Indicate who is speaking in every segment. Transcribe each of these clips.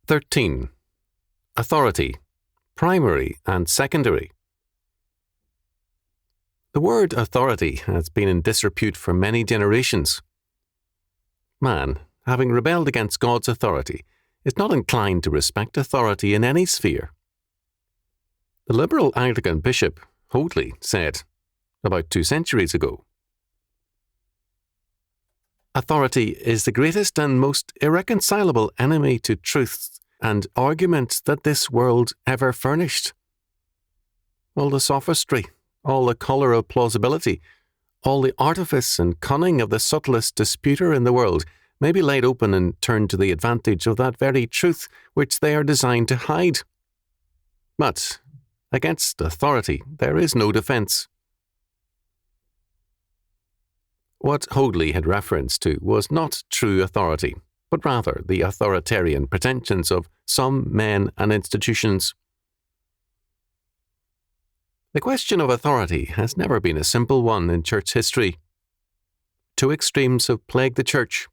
Speaker 1: 13. Authority, primary and secondary. The word authority has been in disrepute for many generations. Man, having rebelled against God's authority, is not inclined to respect authority in any sphere. The liberal Anglican bishop, Hoadley, said, about 2 centuries ago, "Authority is the greatest and most irreconcilable enemy to truth and argument that this world ever furnished. All the sophistry, all the colour of plausibility, all the artifice and cunning of the subtlest disputer in the world may be laid open and turned to the advantage of that very truth which they are designed to hide. But against authority there is no defence." What Hoadley had reference to was not true authority, but rather the authoritarian pretensions of some men and institutions. The question of authority has never been a simple one in church history. 2 extremes have plagued the church.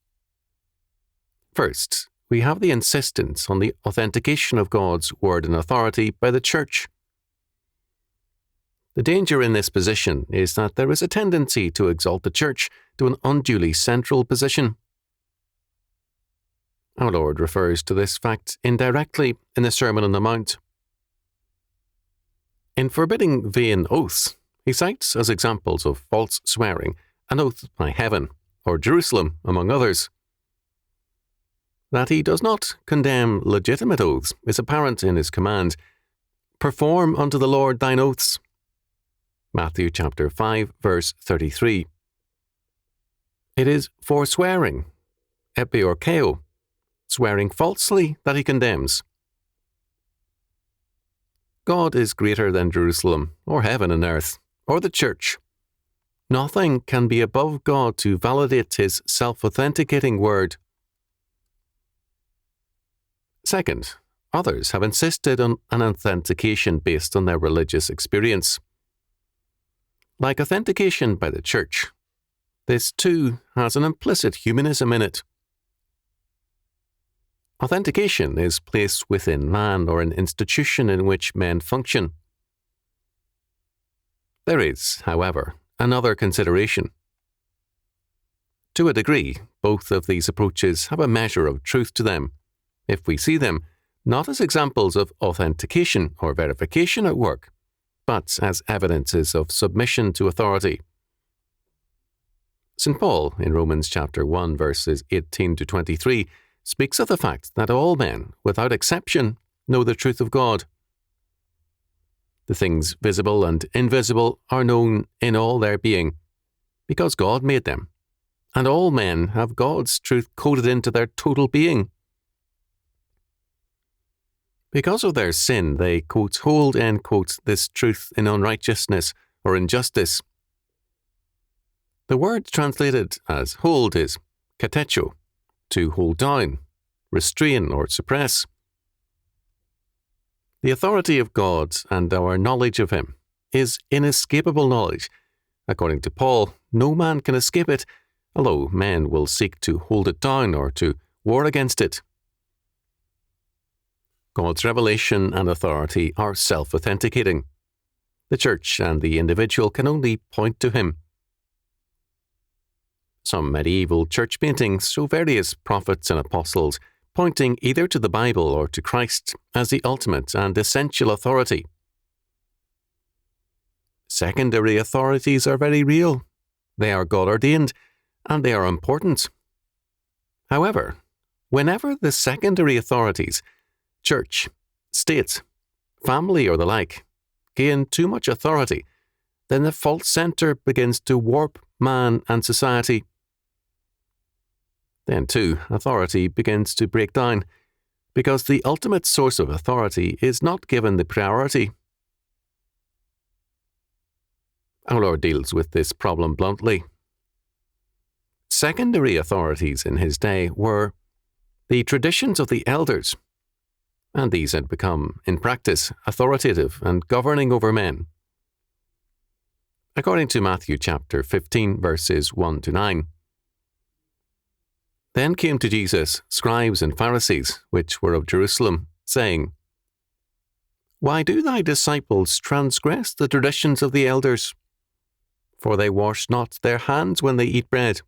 Speaker 1: First, we have the insistence on the authentication of God's word and authority by the church. The danger in this position is that there is a tendency to exalt the church to an unduly central position. Our Lord refers to this fact indirectly in the Sermon on the Mount. In forbidding vain oaths, he cites as examples of false swearing an oath by heaven or Jerusalem, among others. That he does not condemn legitimate oaths is apparent in his command, "Perform unto the Lord thine oaths." Matthew chapter 5, verse 33. It is forswearing, epiorkeo, swearing falsely, that he condemns. God is greater than Jerusalem, or heaven and earth, or the church. Nothing can be above God to validate his self-authenticating word. Second, others have insisted on an authentication based on their religious experience. Like authentication by the church, this too has an implicit humanism in it. Authentication is placed within man or an institution in which men function. There is, however, another consideration. To a degree, both of these approaches have a measure of truth to them, if we see them not as examples of authentication or verification at work, but as evidences of submission to authority. St. Paul, in Romans chapter 1, verses 18 to 23, speaks of the fact that all men, without exception, know the truth of God. The things visible and invisible are known in all their being, because God made them, and all men have God's truth coded into their total being. Because of their sin, they, quote, hold, end quote, this truth in unrighteousness or injustice. The word translated as hold is katecho, to hold down, restrain, or suppress. The authority of God and our knowledge of him is inescapable knowledge. According to Paul, no man can escape it, although men will seek to hold it down or to war against it. God's revelation and authority are self-authenticating. The church and the individual can only point to him. Some medieval church paintings show various prophets and apostles pointing either to the Bible or to Christ as the ultimate and essential authority. Secondary authorities are very real. They are God-ordained, and they are important. However, whenever the secondary authorities, church, state, family, or the like, gain too much authority, then the false centre begins to warp man and society. Then, too, authority begins to break down, because the ultimate source of authority is not given the priority. Our Lord deals with this problem bluntly. Secondary authorities in his day were the traditions of the elders, and these had become, in practice, authoritative and governing over men. According to Matthew chapter 15, verses 1 to 9, Then came to Jesus scribes and Pharisees, which were of Jerusalem, saying, Why do thy disciples transgress the traditions of the elders? For they wash not their hands when they eat bread.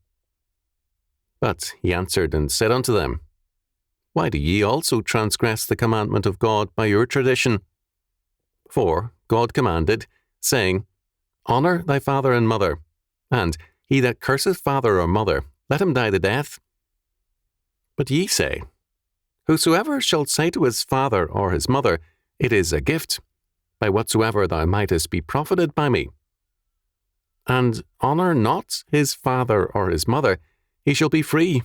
Speaker 1: But he answered and said unto them, Why do ye also transgress the commandment of God by your tradition? For God commanded, saying, Honour thy father and mother, and he that curseth father or mother, let him die the death. But ye say, Whosoever shall say to his father or his mother, It is a gift, by whatsoever thou mightest be profited by me, and honour not his father or his mother, he shall be free.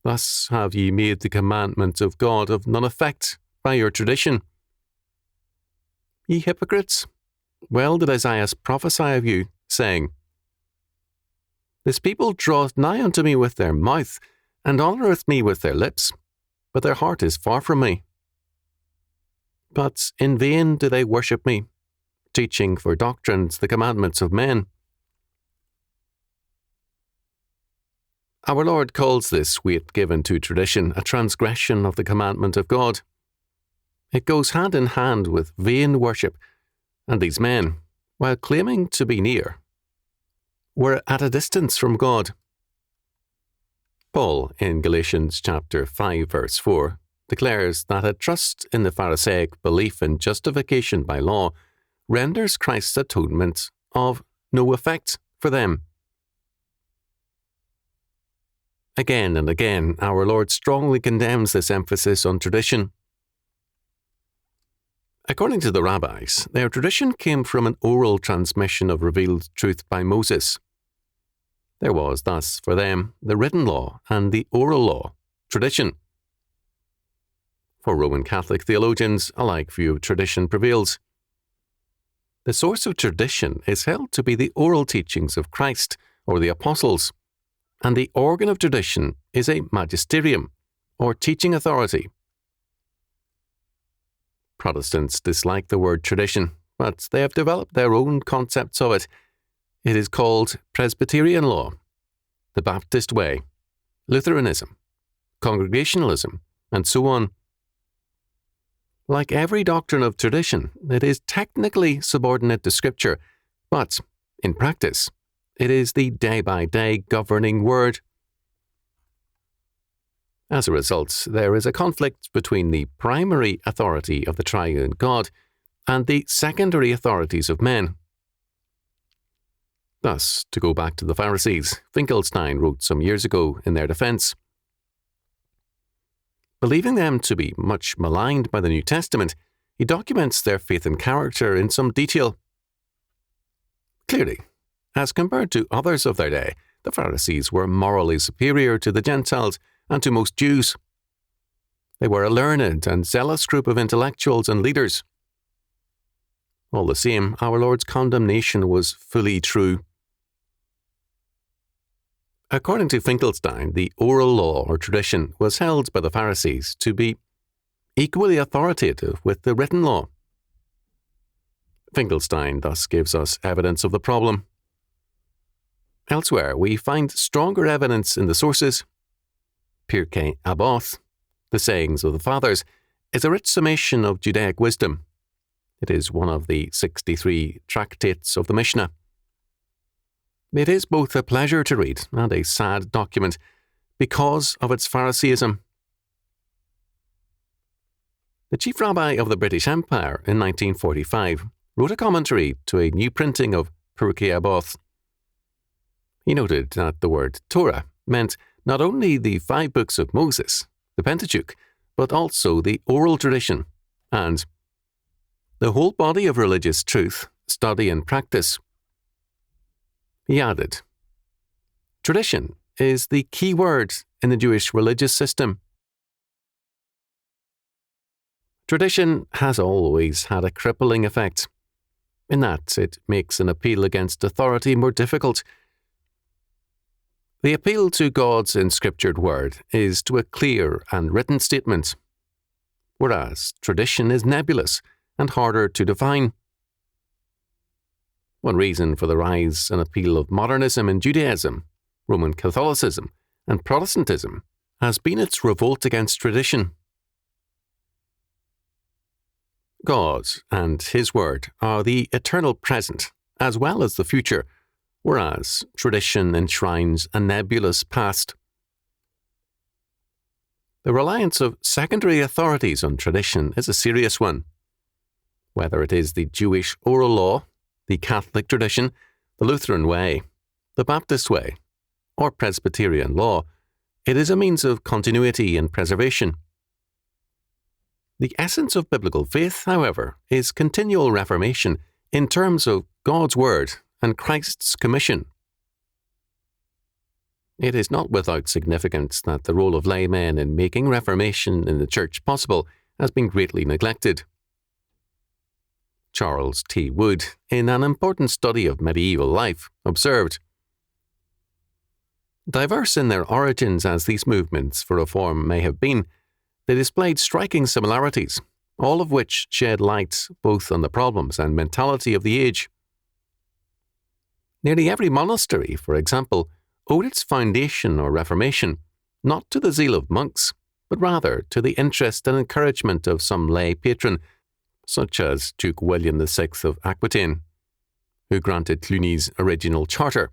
Speaker 1: Thus have ye made the commandment of God of none effect by your tradition. Ye hypocrites, well did Isaiah prophesy of you, saying, This people draweth nigh unto me with their mouth, and honoureth me with their lips, but their heart is far from me. But in vain do they worship me, teaching for doctrines the commandments of men. Our Lord calls this weight given to tradition a transgression of the commandment of God. It goes hand in hand with vain worship, and these men, while claiming to be near, were at a distance from God. Paul, in Galatians chapter 5, verse 4, declares that a trust in the Pharisaic belief in justification by law renders Christ's atonement of no effect for them. Again and again, our Lord strongly condemns this emphasis on tradition. According to the rabbis, their tradition came from an oral transmission of revealed truth by Moses. There was thus, for them, the written law and the oral law, tradition. For Roman Catholic theologians, a like view of tradition prevails. The source of tradition is held to be the oral teachings of Christ or the apostles, and the organ of tradition is a magisterium, or teaching authority. Protestants dislike the word tradition, but they have developed their own concepts of it. It is called Presbyterian law, the Baptist way, Lutheranism, Congregationalism, and so on. Like every doctrine of tradition, it is technically subordinate to Scripture, but, in practice, it is the day-by-day governing word. As a result, there is a conflict between the primary authority of the triune God and the secondary authorities of men. Thus, to go back to the Pharisees, Finkelstein wrote some years ago in their defense, believing them to be much maligned by the New Testament, he documents their faith and character in some detail. Clearly, as compared to others of their day, the Pharisees were morally superior to the Gentiles and to most Jews. They were a learned and zealous group of intellectuals and leaders. All the same, our Lord's condemnation was fully true. According to Finkelstein, the oral law or tradition was held by the Pharisees to be equally authoritative with the written law. Finkelstein thus gives us evidence of the problem. Elsewhere, we find stronger evidence in the sources. Pirkei Avot, the sayings of the Fathers, is a rich summation of Judaic wisdom. It is one of the 63 tractates of the Mishnah. It is both a pleasure to read and a sad document because of its Phariseeism. The chief rabbi of the British Empire in 1945 wrote a commentary to a new printing of Pirkei Avot. He noted that the word Torah meant not only the 5 books of Moses, the Pentateuch, but also the oral tradition and the whole body of religious truth, study and practice. He added, tradition is the key word in the Jewish religious system. Tradition has always had a crippling effect, in that it makes an appeal against authority more difficult. The appeal to God's inscriptured word is to a clear and written statement, whereas tradition is nebulous and harder to define. One reason for the rise and appeal of modernism in Judaism, Roman Catholicism, and Protestantism has been its revolt against tradition. God and His Word are the eternal present as well as the future, whereas tradition enshrines a nebulous past. The reliance of secondary authorities on tradition is a serious one. Whether it is the Jewish oral law, the Catholic tradition, the Lutheran way, the Baptist way, or Presbyterian law, it is a means of continuity and preservation. The essence of biblical faith, however, is continual reformation in terms of God's Word and Christ's commission. It is not without significance that the role of laymen in making reformation in the Church possible has been greatly neglected. Charles T. Wood, in an important study of medieval life, observed, "Diverse in their origins as these movements for reform may have been, they displayed striking similarities, all of which shed light both on the problems and mentality of the age. Nearly every monastery, for example, owed its foundation or reformation not to the zeal of monks, but rather to the interest and encouragement of some lay patron, such as Duke William VI of Aquitaine, who granted Cluny's original charter.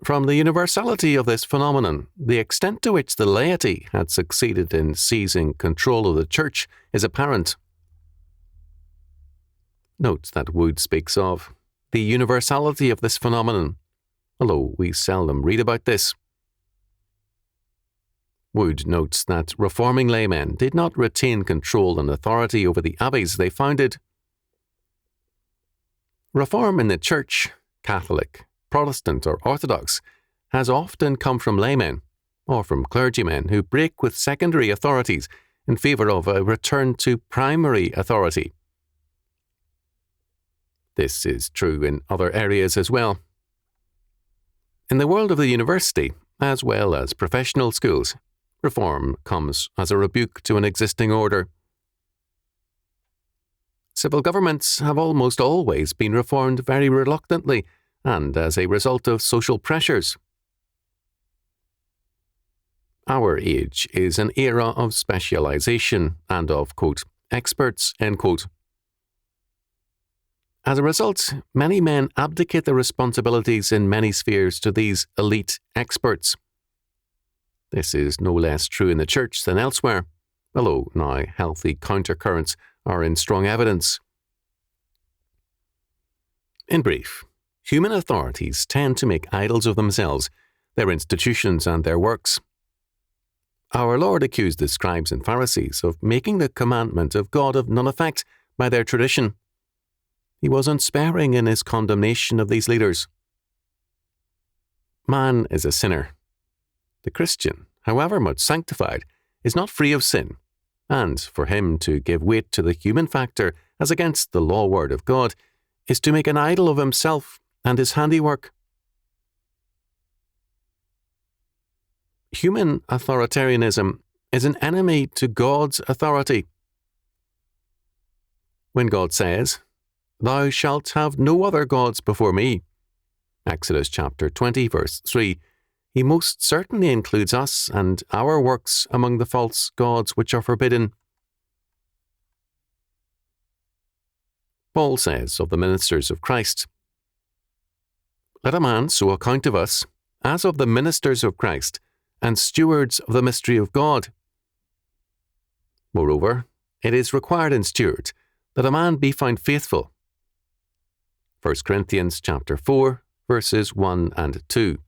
Speaker 1: From the universality of this phenomenon, the extent to which the laity had succeeded in seizing control of the Church is apparent." Note that Wood speaks of the universality of this phenomenon, although we seldom read about this. Wood notes that reforming laymen did not retain control and authority over the abbeys they founded. Reform in the Church, Catholic, Protestant, or Orthodox, has often come from laymen, or from clergymen who break with secondary authorities in favour of a return to primary authority. This is true in other areas as well. In the world of the university, as well as professional schools, reform comes as a rebuke to an existing order. Civil governments have almost always been reformed very reluctantly and as a result of social pressures. Our age is an era of specialization and of, quote, experts, end quote. As a result, many men abdicate their responsibilities in many spheres to these elite experts. This is no less true in the Church than elsewhere, although now healthy countercurrents are in strong evidence. In brief, human authorities tend to make idols of themselves, their institutions and their works. Our Lord accused the scribes and Pharisees of making the commandment of God of none effect by their tradition. He was unsparing in his condemnation of these leaders. Man is a sinner. The Christian, however much sanctified, is not free of sin, and for him to give weight to the human factor as against the law word of God is to make an idol of himself and his handiwork. Human authoritarianism is an enemy to God's authority. When God says, "Thou shalt have no other gods before me," Exodus chapter 20, verse 3, he most certainly includes us and our works among the false gods which are forbidden. Paul says of the ministers of Christ, "Let a man so account of us, as of the ministers of Christ, and stewards of the mystery of God." Moreover, it is required in stewards that a man be found faithful. 1 Corinthians chapter 4, verses 1 and 2.